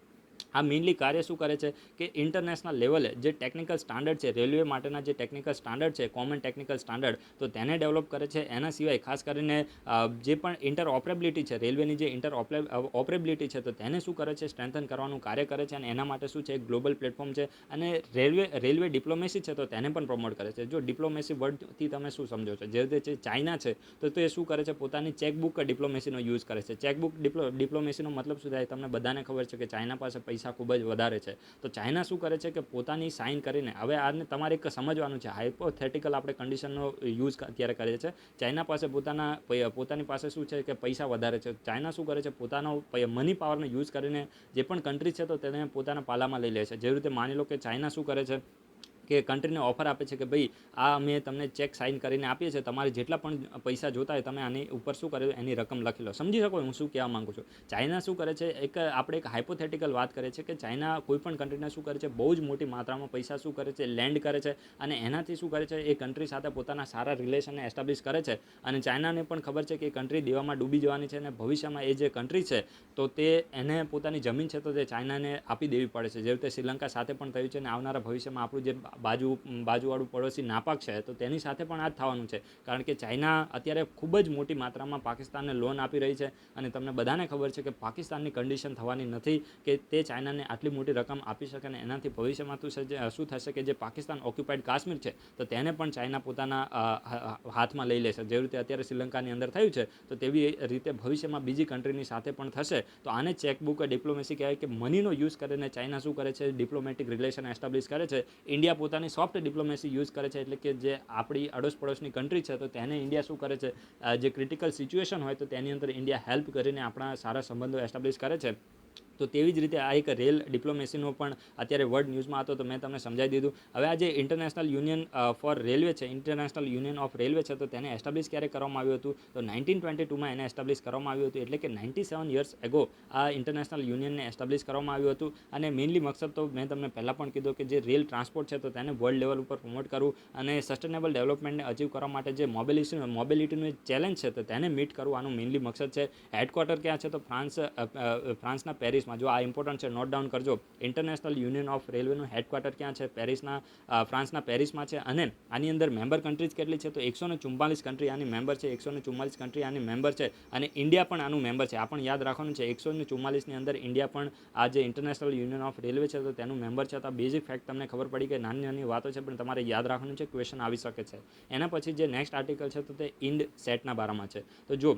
Speaker 1: આ મેઇનલી કાર્ય શું કરે છે કે ઇન્ટરનેશનલ લેવલે જે ટેકનિકલ સ્ટાન્ડર્ડ છે, રેલવે માટેના જે ટેકનિકલ સ્ટાન્ડર્ડ છે, કોમન ટેકનિકલ સ્ટાન્ડર્ડ, તો તેને ડેવલપ કરે છે. એના સિવાય ખાસ કરીને જે પણ ઇન્ટરઓપરેબિલિટી છે, રેલવેની જે ઇન્ટરઓપરેબિલિટી છે, તો તેને શું કરે છે, સ્ટ્રેન્થન કરવાનું કાર્ય કરે છે. અને એના માટે શું છે, એક ગ્લોબલ પ્લેટફોર્મ છે. અને રેલવે ડિપ્લોમેસી છે, તો તેને પણ પ્રમોટ કરે છે. જો ડિપ્લોમેસી વર્ડથી તમે શું સમજો છો, જે રીતે ચાઇના છે, તો તે શું કરે છે, પોતાની ચેકબુક ડિપ્લોમેસીનો યુઝ કરે છે. ચેકબુક ડિપ્લોમેસીનો મતલબ શું થાય, તમને બધાને ખબર છે કે ચાઇના પાસે પૈસા ખૂબ જ વધારે છે. તો ચાઇના શું કરે છે કે પોતાની સાઇન કરીને, હવે આને તમારે એક સમજવાનું છે, હાઇપોથેટિકલ આપણે કન્ડિશનનો યુઝ અત્યારે કરીએ છીએ. ચાઇના પાસે પોતાની પાસે શું છે કે પૈસા વધારે છે. ચાઇના શું કરે છે, પોતાનો મની પાવરનો યુઝ કરીને જે પણ કન્ટ્રી છે, તો તેને પોતાના પાલામાં લઈ લે છે. જેવી રીતે માની લો કે ચાઇના શું કરે છે કે કન્ટ્રીને ઓફર આપે છે કે ભાઈ આ અમે તમને ચેક સાઇન કરીને આપીએ છીએ, તમારે જેટલા પણ પૈસા જોતા હોય તમે આની ઉપર શું કરે, એની રકમ લખી લો. સમજી શકો હું શું કહેવા માગું છું. ચાઇના શું કરે છે, આપણે એક હાઇપોથેટિકલ વાત કરીએ છીએ કે ચાઇના કોઈ પણ કન્ટ્રીને શું કરે છે, બહુ જ મોટી માત્રામાં પૈસા શું કરે છે, લેન્ડ કરે છે. અને એનાથી શું કરે છે, એ કન્ટ્રી સાથે પોતાના સારા રિલેશનને એસ્ટાબ્લિશ કરે છે. અને ચાઇનાને પણ ખબર છે કે એ કન્ટ્રી દેવામાં ડૂબી જવાની છે. અને ભવિષ્યમાં એ જે કન્ટ્રી છે, તો તે એને પોતાની જમીન છે, તો તે ચાઇનાને આપી દેવી પડે છે. જેવી રીતે શ્રીલંકા સાથે પણ થયું છે. અને આવનારા ભવિષ્યમાં આપણું જે બાજુવાળું પડોશી નાપાક છે, તો તેની સાથે પણ આ જ થવાનું છે. કારણ કે ચાઇના અત્યારે ખૂબ જ મોટી માત્રામાં પાકિસ્તાનને લોન આપી રહી છે. અને તમને બધાને ખબર છે કે પાકિસ્તાનની કન્ડિશન થવાની નથી કે તે ચાઇનાને આટલી મોટી રકમ આપી શકે. અને એનાથી ભવિષ્યમાં શું થશે કે જે પાકિસ્તાન ઓક્યુપાઈડ કાશ્મીર છે, તો તેને પણ ચાઇના પોતાના હાથમાં લઈ લેશે. જેવી રીતે અત્યારે શ્રીલંકાની અંદર થયું છે, તો તેવી રીતે ભવિષ્યમાં બીજી કન્ટ્રીની સાથે પણ થશે. તો આને ચેકબુક ડિપ્લોમેસી કહેવાય કે મનીનો યુઝ કરીને ચાઇના શું કરે છે, ડિપ્લોમેટિક રિલેશન એસ્ટાબ્લિશ કરે છે. ઇન્ડિયા પોતાની સોફ્ટ ડિપ્લોમેસી યુઝ કરે છે, એટલે કે જે આપણી અડોશ પડોશની કન્ટ્રી છે, તો તેને ઇન્ડિયા શું કરે છે, જે ક્રિટિકલ સિચ્યુએશન હોય તો તેની અંદર ઇન્ડિયા હેલ્પ કરીને આપણા સારા સંબંધો એસ્ટાબ્લિશ કરે છે. તો તેવી જ રીતે આ એક રેલ ડિપ્લોમેસીનો પણ અત્યારે વર્લ્ડ ન્યૂઝમાં હતો, તો મેં તમને સમજાવી દીધું. હવે આ જે ઇન્ટરનેશનલ યુનિયન ફોર રેલવે છે, ઇન્ટરનેશનલ યુનિયન ઓફ રેલવે છે, તો તેને એસ્ટાબ્લિશ ક્યારે કરવામાં આવ્યું હતું, તો 1922માં એને એસ્ટાબ્લિશ કરવામાં આવ્યું હતું. એટલે કે 97 યર્સ એગો આ ઇન્ટરનેશનલ યુનિયનને એસ્ટાબ્લિશ કરવામાં આવ્યું હતું. અને મેઇનલી મકસદ તો મેં તમને પહેલાં પણ કીધું કે જે રેલ ટ્રાન્સપોર્ટ છે, તો તેને વર્લ્ડ લેવલ ઉપર પ્રમોટ કરવું અને સસ્ટેનેબલ ડેવલપમેન્ટને અચીવ કરવા માટે જે મોબિલિટીનું ચેલેન્જ છે, તો તેને મીટ કરવું આનું મેઇનલી મકસદ છે. હેડક્વાર્ટર ક્યાં છે, તો ફ્રાન્સના પેરિસમાં. જો આ ઇમ્પોર્ટન્ટ છે, નોટ ડાઉન કરજો. ઇન્ટરનેશનલ યુનિયન ઓફ રેલવેનું હેડક્વાર્ટર ક્યાં છે, ફ્રાન્સના પેરિસમાં છે. અને આની અંદર મેમ્બર કન્ટ્રીઝ કેટલી છે, તો 144 કન્ટ્રી આની મેમ્બર છે. 144 કન્ટ્રી આની મેમ્બર છે. અને ઇન્ડિયા પણ આનું મેમ્બર છે. આ પણ યાદ રાખવાનું છે, 144ની અંદર ઇન્ડિયા પણ આ જે ઇન્ટરનેશનલ યુનિયન ઓફ રેલવે છે, તો તેનું મેમ્બર છે. તો આ બેઝિક ફેક્ટ તમને ખબર પડી કે નાની નાની વાતો છે, પણ તમારે યાદ રાખવાનું છે, ક્વેશ્ચન આવી શકે છે. એના પછી જે નેક્સ્ટ આર્ટિકલ છે, તો તે ઇન્ડ સેટના બારામાં છે. તો જો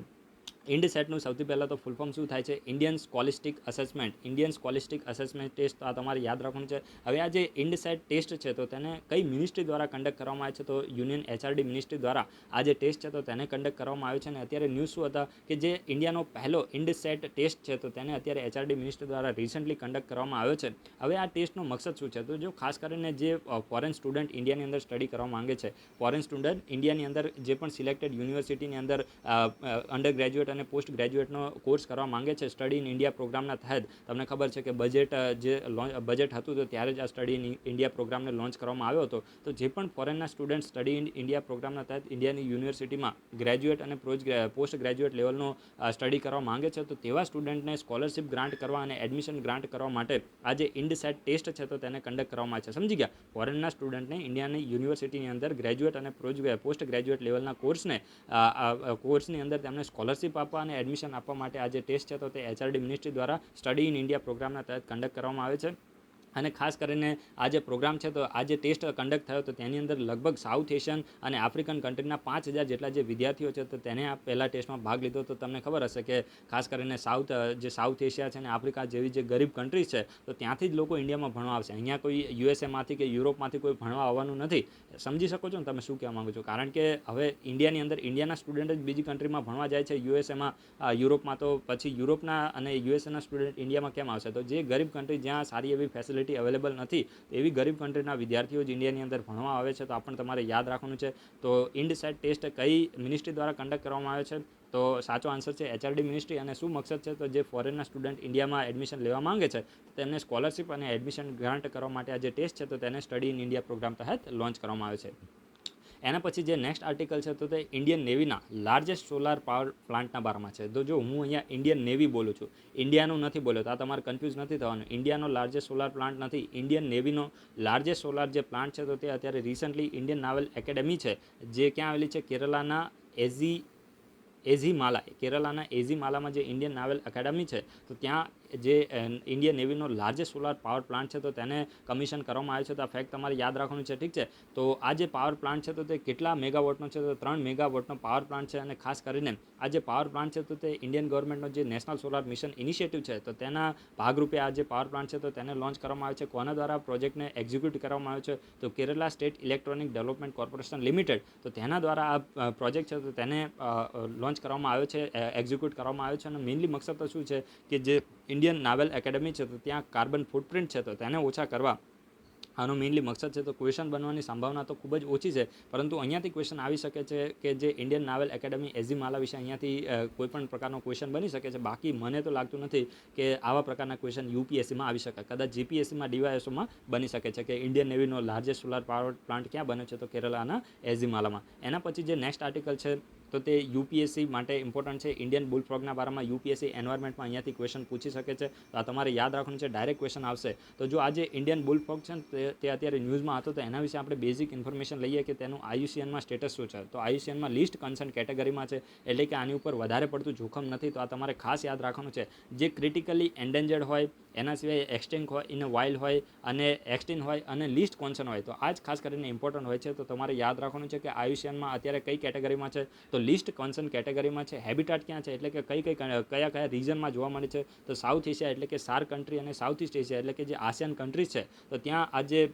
Speaker 1: ઇન્ડ સેટનું સૌથી પહેલાં તો ફૂલ ફોર્મ શું થાય છે, Indian scholastic assessment. Indian scholastic assessment test, તો આ તમારે યાદ રાખવાનું છે. હવે આ જે ઇન્ડ સેટ ટેસ્ટ છે, તો તેને કઈ મિનિસ્ટ્રી દ્વારા કન્ડક્ટ કરવામાં આવે છે, તો યુનિયન HRD મિનિસ્ટ્રી દ્વારા આ જે ટેસ્ટ છે, તો તેને કન્ડક્ટ કરવામાં આવે છે. અને અત્યારે ન્યૂઝ શું હતા કે જે ઇન્ડિયાનો પહેલો ઇન્ડ સેટ ટેસ્ટ છે, તો તેને અત્યારે HRD મિનિસ્ટ્રી દ્વારા રિસન્ટલી કન્ડક્ટ કરવામાં આવ્યો છે. હવે આ ટેસ્ટનો મકસદ શું છે, તો જો ખાસ કરીને જે ફોરેન સ્ટુડન્ટ ઇન્ડિયાની અંદર સ્ટડી કરવા માંગે છે, ફોરેન સ્ટુડન્ટ ઇન્ડિયાની અંદર જે પણ સિલેક્ટેડ યુનિવર્સિટીની અંદર અંડર ગ્રેજ્યુએટ અને પોસ્ટ ગ્રેજ્યુએટનો કોર્સ કરવા માંગે છે સ્ટડી ઇન ઇન્ડિયા પ્રોગ્રામના તહેત. તમને ખબર છે કે બજેટ હતું, તો ત્યારે જ આ સ્ટડી ઇન ઇન્ડિયા પ્રોગ્રામને લોન્ચ કરવામાં આવ્યો હતો. તો જે પણ ફોરેનના સ્ટુડન્ટ સ્ટડી ઇન ઇન્ડિયા પ્રોગ્રામના તહેત ઇન્ડિયાની યુનિવર્સિટીમાં ગ્રેજ્યુએટ અને પોસ્ટ ગ્રેજ્યુએટ લેવલનો સ્ટડી કરવા માંગે છે, તો તેવા સ્ટુડન્ટને સ્કોલરશિપ ગ્રાન્ટ કરવા અને એડમિશન ગ્રાન્ટ કરવા માટે આ જે ઇન્ડ સેટ ટેસ્ટ છે, તો તેને કન્ડક્ટ કરવામાં આવે છે. સમજી ગયા? ફોરેનના સ્ટુડન્ટને ઇન્ડિયાની યુનિવર્સિટીની અંદર ગ્રેજ્યુએટ અને પોસ્ટ ગ્રેજ્યુએટ લેવલના કોર્સની અંદર તેમને સ્કોલરશિપ આપવા અને એડમિશન આપવા માટે આ જે ટેસ્ટ છે, તો તે HRD મિનિસ્ટ્રી દ્વારા સ્ટડી ઇન ઇન્ડિયા પ્રોગ્રામના તહેત કન્ડક્ટ કરવામાં આવે છે. અને ખાસ કરીને આ જે પ્રોગ્રામ છે, તો આ જે ટેસ્ટ કન્ડક્ટ થયો, તો તેની અંદર લગભગ સાઉથ એશિયન અને આફ્રિકન કન્ટ્રીના 5000 જેટલા જે વિદ્યાર્થીઓ છે, તો તેને આ પહેલા ટેસ્ટમાં ભાગ લીધો. તો તમને ખબર હશે કે ખાસ કરીને સાઉથ એશિયા છે અને આફ્રિકા જેવી જે ગરીબ કન્ટ્રીઝ છે, તો ત્યાંથી જ લોકો ઇન્ડિયામાં ભણવા આવશે. અહીંયા કોઈ યુએસએમાંથી કે યુરોપમાંથી કોઈ ભણવા આવવાનું નથી. સમજી શકો છો ને તમે શું કહેવા માગો છો? કારણ કે હવે ઇન્ડિયાની અંદર ઇન્ડિયાના સ્ટુડન્ટ જ બીજી કન્ટ્રીમાં ભણવા જાય છે, યુએસએમાં, યુરોપમાં, તો પછી યુરોપના અને યુએસએના સ્ટુડન્ટ ઇન્ડિયામાં કેમ આવશે? તો જે ગરીબ કન્ટ્રી જ્યાં સારી એવી ફેસિલિટી અવેલેબલ નથી, એવી ગરીબ કન્ટ્રીના વિદ્યાર્થીઓ જ ઇન્ડિયાની અંદર ભણવા આવે છે. તો આ પણ તમારે યાદ રાખવાનું છે. તો ઇન્ડ સેટ ટેસ્ટ કઈ મિનિસ્ટ્રી દ્વારા કન્ડક્ટ કરવામાં આવે છે? તો સાચો આન્સર છે HRD મિનિસ્ટ્રી. અને શું મકસદ છે, તો જે ફોરેનના સ્ટુડન્ટ ઇન્ડિયામાં એડમિશન લેવા માંગે છે, તેમને સ્કોલરશિપ અને એડમિશન ગ્રાન્ટ કરવા માટે આ જે ટેસ્ટ છે, તો તેને સ્ટડી ઇન ઇન્ડિયા પ્રોગ્રામ તહેત લોન્ચ કરવામાં આવે છે. એના પછી જે નેક્સ્ટ આર્ટિકલ છે તો તે ઇન્ડિયન નેવીના લાર્જેસ્ટ સોલાર પાવર પ્લાન્ટના બારમાં છે. તો જો હું અહીંયા ઇન્ડિયન નેવી બોલું છું, ઇન્ડિયાનું નથી બોલ્યો, તો આ તમારે કન્ફ્યુઝ નથી થવાનું. ઇન્ડિયાનો લાર્જેસ્ટ સોલાર પ્લાન્ટ નથી, ઇન્ડિયન નેવીનો લાર્જેસ્ટ સોલાર જે પ્લાન્ટ છે તો તે અત્યારે રિસન્ટલી ઇન્ડિયન નાવલ એકેડેમી છે જે ક્યાં આવેલી છે, કેરલાના એઝીમાલા, કેરલાના એઝીમાલામાં જે ઇન્ડિયન નાવલ એકેડમી છે તો ત્યાં જે ઇન્ડિયન નેવીનો લાર્જેસ્ટ સોલાર પાવર પ્લાન્ટ છે તો તેને કમિશન કરવામાં આવ્યો છે. તો આ ફેક્ટ તમારે યાદ રાખવાનું છે, ઠીક છે. તો આ જે પાવર પ્લાન્ટ છે તો તે કેટલા મેગાવોટનો છે, તો 3 મેગાવોટનો પાવર પ્લાન્ટ છે. અને ખાસ કરીને આ જે પાવર પ્લાન્ટ છે તો તે ઇન્ડિયન ગવર્મેન્ટનો જે નેશનલ સોલાર મિશન ઇનિશિયેટિવ છે તો તેના ભાગરૂપે આ જે પાવર પ્લાન્ટ છે તો તેને લોન્ચ કરવામાં આવ્યો છે. કોના દ્વારા પ્રોજેક્ટને એક્ઝિક્યુટ કરવામાં આવ્યો છે, તો Kerala state electronic development corporation limited, તો તેના દ્વારા આ પ્રોજેક્ટ છે તો તેને લોન્ચ કરવામાં આવ્યો છે, એક્ઝિક્યુટ કરવામાં આવ્યો છે. અને મેઇનલી મકસદ તો શું છે કે જે ઇન્ડિયન નાવલ એકેડમી છે તો ત્યાં કાર્બન ફૂટપ્રિન્ટ છે તો તેને ઓછા કરવા આનો મેઇનલી મકસદ છે. તો ક્વેશ્ચન બનવાની સંભાવના તો ખૂબ જ ઓછી છે, પરંતુ અહીંયાથી ક્વેશ્ચન આવી શકે છે કે જે ઇન્ડિયન નાવલ એકેડમી એઝીમાલા વિશે અહીંયાથી કોઈ પણ પ્રકારનો ક્વેશ્ચન બની શકે છે. બાકી મને તો લાગતું નથી કે આવા પ્રકારના ક્વેશ્ચન યુપીએસસીમાં આવી શકે. કદાચ જીપીએસસીમાં ડીવાયએસઓમાં બની શકે છે કે ઇન્ડિયન નેવીનો લાર્જેસ્ટ સોલાર પાવર પ્લાન્ટ ક્યાં બન્યો છે, તો કેરલાના એઝીમાલામાં. એના પછી જે નેક્સ્ટ આર્ટિકલ છે તો તે યુપીએસસી માટે ઇમ્પોર્ટન્ટ છે. ઇન્ડિયન બુલફ્રોગના બારામાં યુપીએસસી એન્વાયરમેન્ટમાં અહીંયાથી ક્વેશ્ચન પૂછી શકે છે. તો આ તમારે યાદ રાખવાનું છે, ડાયરેક્ટ ક્વેશ્ચન આવશે. તો જો આ જે ઇન્ડિયન બુલફ્રોગ છે ને તે અત્યારે ન્યૂઝમાં હતો, તો એના વિશે આપણે બેઝિક ઇન્ફોર્મેશન લઈએ કે તેનું આયુસીએનમાં સ્ટેટસ શું છે. તો આયુસીએનમાં લિસ્ટ કન્સર્ન કેટેગરીમાં છે, એટલે કે આની ઉપર વધારે પડતું જોખમ નથી. તો આ તમારે ખાસ યાદ રાખવાનું છે. જે ક્રિટિકલી એન્ડેન્જર્ડ હોય, એના સિવાય એક્સટિંક્ટ હોય, ઇન વાઇલ્ડ હોય, અને એક્સટિન હોય, અને લિસ્ટ કોન્સર્ન હોય, તો આ જ ખાસ કરીને ઇમ્પોર્ટન્ટ હોય છે. તો તમારે યાદ રાખવાનું છે કે આયુસીએનમાં અત્યારે કઈ કેટેગરીમાં છે, તો લિસ્ટ કોન્સર્ન કેટેગરીમાં છે. હેબિટાટ ક્યાં છે, એટલે કે કયા રીજનમાં જોવા મળે છે, તો સાઉથ એશિયા એટલે કે સાર્ક કન્ટ્રી, અને સાઉથ ઇસ્ટ એશિયા એટલે કે જે આસિયાન કન્ટ્રીઝ છે તો ત્યાં આજે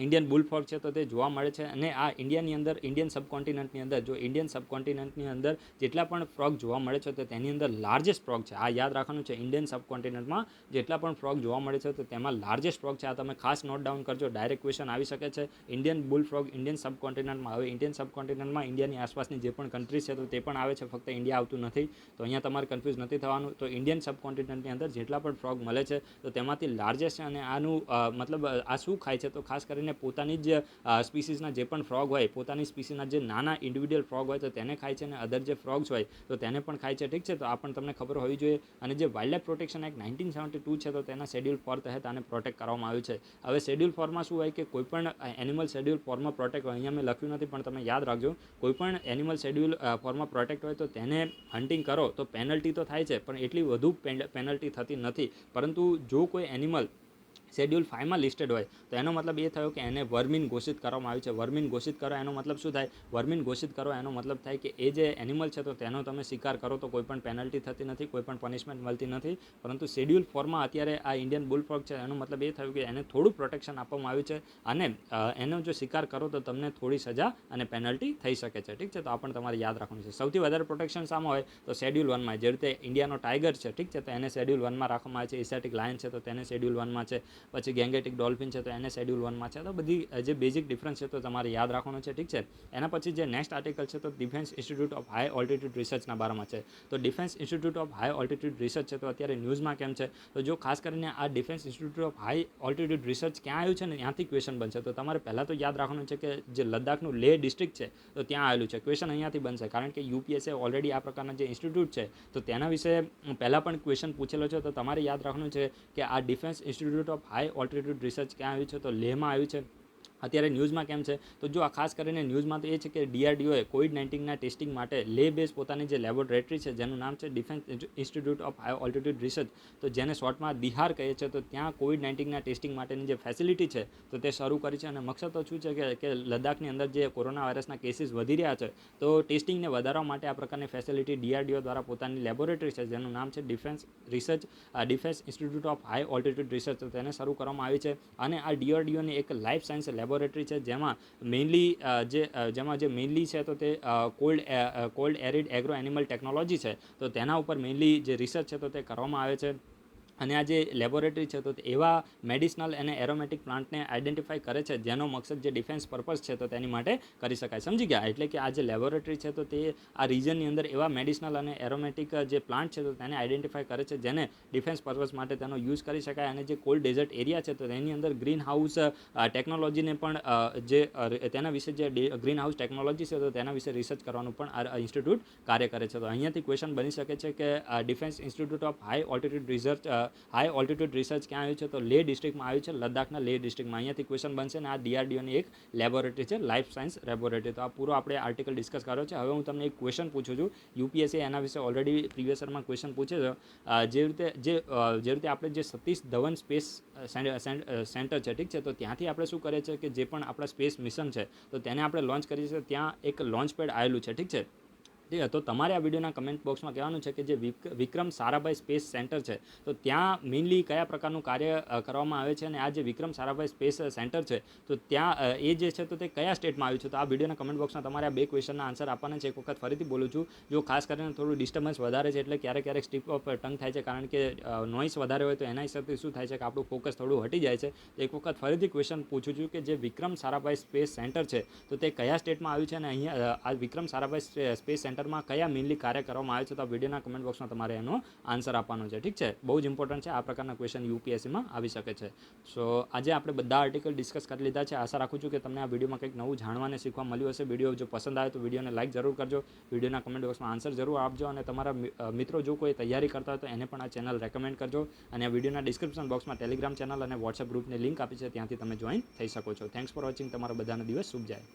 Speaker 1: ઇન્ડિયન બુલફ્રોગ છે તો તે જોવા મળે છે. અને આ ઇન્ડિયાની અંદર, ઇન્ડિયન સબકોન્ટિનેન્ટની અંદર, જો ઇન્ડિયન સબકોન્ટિનેન્ટની અંદર જેટલા પણ ફ્રોગ જોવા મળે છે તો તેની અંદર લાર્જેસ્ટ ફ્રોગ છે. આ યાદ રાખવાનું છે, ઇન્ડિયન સબકોન્ટિનેન્ટમાં જેટલા પણ ફ્રોગ જોવા મળે છે તો તેમાં લાર્જેસ્ટ ફ્રોગ છે. આ તમે ખાસ નોટ ડાઉન કરજો, ડાયરેક્ટ ક્વેશ્ચન આવી શકે છે. ઇન્ડિયન બુલફ્રોગ ઇન્ડિયન સબકોન્ટિનેન્ટમાં. હવે ઇન્ડિયન સબકોન્ટિનેન્ટમાં ઇન્ડિયાની આસપાસની જે પણ કન્ટ્રીઝ છે તો તે પણ આવે છે, ફક્ત ઇન્ડિયા આવતું નથી. તો અહીંયા તમારે કન્ફ્યુઝ નથી થવાનું. તો ઇન્ડિયન સબકોન્ટિનેન્ટની અંદર જેટલા પણ ફ્રોગ મળે છે તો તેમાંથી લાર્જેસ્ટ છે. અને આનું મતલબ આ શું ખાય છે, તો ખાસ કરીને પોતાની જ સ્પીસીસના જે પણ ફ્રોગ હોય, પોતાની સ્પીસીસના જે નાના ઇન્ડિવિડ્યુઅલ ફ્રોગ હોય તો તેને ખાય છે, અને અધર જે ફ્રોગ્સ હોય તો તેને પણ ખાય છે, ઠીક છે. તો આ પણ તમને ખબર હોવી જોઈએ. અને જે વાઇલ્ડ લાઇફ પ્રોટેક્શન એક્ટ 1972 છે તો તેના શેડ્યુલ 4 તહેત આને પ્રોટેક્ટ કરવામાં આવ્યું છે. હવે શેડ્યુલ 4માં શું હોય કે કોઈપણ એનિમલ શેડ્યુલ 4માં પ્રોટેક્ટ હોય, અહીંયા મેં લખ્યું નથી પણ તમે યાદ રાખજો, કોઈપણ એનિમલ શેડ્યુલ 4માં પ્રોટેક્ટ હોય તો તેને હન્ટિંગ કરો તો પેનલ્ટી તો થાય છે, પણ એટલી વધુ પેનલ્ટી થતી નથી. પરંતુ જો કોઈ એનિમલ શેડ્યુલ 5માં લિસ્ટેડ હોય તો એનો મતલબ એ થયો કે એને વર્મિન ઘોષિત કરવામાં આવ્યું છે. વર્મિન ઘોષિત કરો એનો મતલબ શું થાય, વર્મિન ઘોષિત કરો એનો મતલબ થાય કે એ જે એનિમલ છે તો તેનો તમે શિકાર કરો તો કોઈ પણ પેનલ્ટી થતી નથી, કોઈ પણ પનિશમેન્ટ મળતી નથી. પરંતુ શેડ્યુલ 4માં અત્યારે આ ઇન્ડિયન બુલફ્રોગ છે એનો મતલબ એ થયું કે એને થોડું પ્રોટેક્શન આપવામાં આવ્યું છે, અને એનો જો શિકાર કરો તો તમને થોડી સજા અને પેનલ્ટી થઈ શકે છે, ઠીક છે. તો આ પણ તમારે યાદ રાખવાનું છે. સૌથી વધારે પ્રોટેક્શન શામાં હોય, તો શેડ્યુલ 1માં. જે રીતે ઇન્ડિયાનો ટાઈગર છે, ઠીક છે, તો એને શેડ્યુલ 1માં રાખવામાં આવે છે. એશિયાટિક લાયન છે તો તેને શેડ્યુલ 1માં છે. પછી ગેંગેટિક ડોલ્ફિન છે તો એને શેડ્યુલ 1માં છે. તો બધી જે બેઝિક ડિફરન્સ છે તો તમારે યાદ રાખવાનું છે, ઠીક છે. એના પછી જે નેક્સ્ટ આર્ટિકલ છે તો defence institute of high altitude રિસર્ચના બારામાં છે. તો defence institute of high altitude research છે તો અત્યારે ન્યૂઝમાં કેમ છે, તો જો ખાસ કરીને આ defence institute of high altitude research ક્યાં આવ્યું છે ને, ત્યાંથી ક્વેશ્ચન બનશે. તો તમારે પહેલાં તો યાદ રાખવાનું છે કે જે લદ્દાખનું લેહ ડિસ્ટ્રિક્ટ છે તો ત્યાં આવેલું છે. ક્વેશ્ચન અહીંયાથી બનશે, કારણ કે યુપીએસએ ઓલરેડી આ પ્રકારના જે ઇન્સ્ટિટ્યૂટ છે તો તેના વિશે પહેલાં પણ ક્વેશ્ચન પૂછેલો છે. તો તમારે યાદ રાખવાનું છે કે આ defence institute of high altitude research ક્યાં આવ્યું છે, તો લેહમાં આવ્યું છે. અત્યારે ન્યૂઝમાં કેમ છે, તો જો આ ખાસ કરીને ન્યૂઝમાં તો એ છે કે ડીઆરડીઓએ કોવિડ-19ના ટેસ્ટિંગ માટે લે બેઝ પોતાની જે લેબોરેટરી છે જેનું નામ છે defence institute of high altitude research, તો જેને શોર્ટમાં દિહાર કહે છે, તો ત્યાં કોવિડ-19ના ટેસ્ટિંગ માટેની જે ફેસિલિટી છે તો તે શરૂ કરી છે. અને મકસદ તો શું છે કે લદ્દાખની અંદર જે કોરોના વાયરસના કેસીસ વધી રહ્યા છે તો ટેસ્ટિંગને વધારવા માટે આ પ્રકારની ફેસિલિટી ડીઆરડીઓ દ્વારા પોતાની લેબોરેટરી છે જેનું નામ છે defence institute of high altitude research, તો તેને શરૂ કરવામાં આવી છે. અને આ ડીઆરડીઓની એક લાઈફ સાયન્સ લેબોરેટરી છે જેમાં મેઇનલી છે તો તે કોલ્ડ એરિડ એગ્રો એનિમલ ટેકનોલોજી છે, તો તેના ઉપર મેઇનલી જે રિસર્ચ છે તો તે કરવામાં આવે છે. અને આ જે લેબોરેટરી છે તો એવા મેડિસિનલ અને એરોમેટિક પ્લાન્ટને આઈડેન્ટિફાઈ કરે છે જેનો મકસદ જે ડિફેન્સ પર્પઝ છે તો તેની માટે કરી શકાય. સમજી ગયા? એટલે કે આ જે લેબોરેટરી છે તો તે આ રિજનની અંદર એવા મેડિસિનલ અને એરોમેટિક જે પ્લાન્ટ છે તો તેને આઈડેન્ટિફાઈ કરે છે જેને ડિફેન્સ પર્પઝ માટે તેનો યુઝ કરી શકાય. અને જે કોલ્ડ ડેઝર્ટ એરિયા છે તો તેની અંદર ગ્રીન હાઉસ ટેકનોલોજીને પણ જે તેના વિશે જે ગ્રીન હાઉસ ટેકનોલોજી છે તો તેના વિશે રિસર્ચ કરવાનું પણ આ ઇન્સ્ટિટ્યૂટ કાર્ય કરે છે. તો અહીંયાથી ક્વેશ્ચન બની શકે છે કે defence institute of high altitude research ક્યાં આવ્યું છે? તો લેહ ડિસ્ટ્રિક્ટમાં આવ્યું છે, લદ્દાખના લેહ ડિસ્ટ્રિક્ટમાં. અહીંયાથી ક્વેશ્ચન બનશે ને આ DRDOની એક લેબોરેટરી છે, લાઈફ સાયન્સ લેબોરેટરી. તો આ પૂરો આપણે આર્ટિકલ ડિસ્કસ કર્યો છે. હવે હું તમને એક ક્વેશ્ચન પૂછું છું. UPSC એના વિશે ઓલરેડી પ્રીવિયસ યરમાં ક્વેશ્ચન પૂછે છે. જે રીતે આપણે જે સતીશ ધવન સ્પેસ સેન્ટર છે, ઠીક છે, તો ત્યાંથી આપણે શું કરીએ છીએ કે જે પણ આપણા સ્પેસ મિશન છે તો તેને આપણે લોન્ચ કરીએ છીએ. ત્યાં એક લોન્ચ પેડ આવેલું છે, ઠીક છે. તો તમારે આ વિડીયોના કમેન્ટ બોક્સમાં કહેવાનું છે કે જે વિક્રમ સારાભાઈ સ્પેસ સેન્ટર છે તો ત્યાં મેઇનલી કયા પ્રકારનું કાર્ય કરવામાં આવે છે, અને આ જે વિક્રમ સારાભાઈ સ્પેસ સેન્ટર છે તો ત્યાં એ જે છે તો તે કયા સ્ટેટમાં આવ્યું છે. તો આ વિડીયોના કમેન્ટ બોક્સમાં તમારે આ બે ક્વેશ્ચનના આન્સર આપવાના છે. એક વખત ફરીથી બોલું છું, જો ખાસ કરીને થોડું ડિસ્ટર્બન્સ વધારે છે એટલે ક્યારેક સ્ટીપ ઓફ ટંગ થાય છે, કારણ કે નોઇસ વધારે હોય તો એના હિસાબથી શું થાય છે કે આપણું ફોકસ થોડું હટી જાય છે. તો એક વખત ફરીથી ક્વેશ્ચન પૂછું છું કે જે વિક્રમ સારાભાઈ સ્પેસ સેન્ટર છે તો તે કયા સ્ટેટમાં આવ્યું છે, અને અહીંયા આ વિક્રમ સારાભાઈ સ્પેસ સેન્ટરમાં કયા મેઇનલી કાર્ય કરવામાં આવે છે. તો આ વિડીયોના કમેન્ટ બોક્સમાં તમારે એનો આન્સર આપવાનો છે, ઠીક છે. બહુ જ ઇમ્પોર્ટન્ટ છે, આ પ્રકારના ક્વેશ્ચન UPSCમાં આવી શકે છે. સો આજે આપણે બધા આર્ટિકલ ડિસ્કસ કરી લીધા છે. આશા રાખું છું કે તમને આ વિડીયોમાં કંઈક નવું જાણવાને શીખવા મળ્યું હશે. વિડીયો જો પસંદ આવે તો વિડીયોને લાઇક જરૂર કરજો, વિડીયોના કમેન્ટ બોક્સમાં આન્સર જરૂર આપજો, અને તમારા મિત્રો જો કોઈ તૈયારી કરતા હોય તો એને પણ આ ચેનલ રેકમેન્ડ કરજો. અને આ વિડીયોના ડિસ્ક્રિપ્શન બોક્સમાં ટેલિગ્રામ ચેનલ અને વોટ્સએપ ગ્રુપની લિંક આપી છે, ત્યાંથી તમે જોઈન થઈ શકો છો. Thanks for watching. તમારો બધાનો દિવસ શુભ જાય.